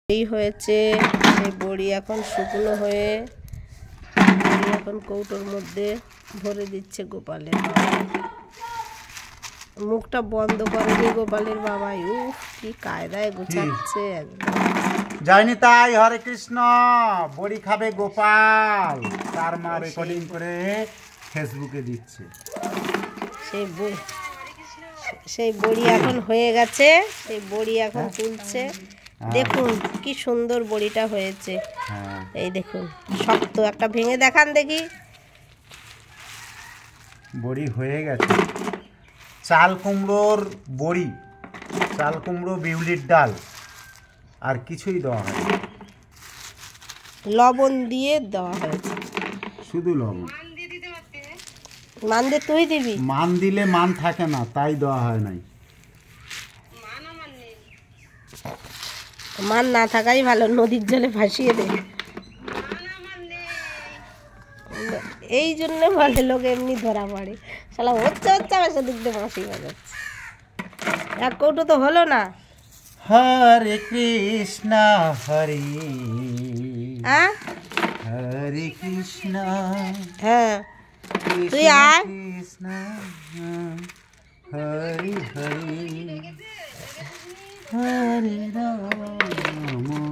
এই হয়েছে এই বড়ি এখন শুকনো হয়ে বড়ি এখন কৌটোর মধ্যে ভরে দিচ্ছে গোপালের মুখটা বন্ধ করেনি গোপালের বাবাই কি কায়দায় গোছাচ্ছে একদম যায়নি তাই হরে কৃষ্ণ বড়ি খাবে গোপাল তার মা রেকর্ডিং করে ফেসবুকে দিচ্ছে সেই বড়ি এখন হয়ে গেছে সেই বড়ি এখন তুলছে দেখুন কি সুন্দর বড়িটা হয়েছে এই দেখুন শক্ত একটা ভেঙে দেখান দেখি বড়ি হয়ে গেছে চাল কুমড়োর বড়ি চাল কুমড়ো বিউলির ডাল আর কিছুই দেওয়া হয় লবণ দিয়ে দেওয়া হয়েছে শুধু লবণ মান দিয়ে তুই দিবি মান দিলে মান থাকে না তাই দেওয়া হয় নাই মান না থাকাই ভালো নদীর জলে ভাসিয়ে দে এই জন্য বলে লোক এমনি ধরা পড়ে শালা হচ্ছে আমার সেদিক দিয়ে মাসি বাজাচ্ছে এক কৌটো তো হলো না হরে কৃষ্ণ হরে হরে কৃষ্ণ হ্যাঁ তুই আয় কৃষ্ণ হরে হরে হরে রাম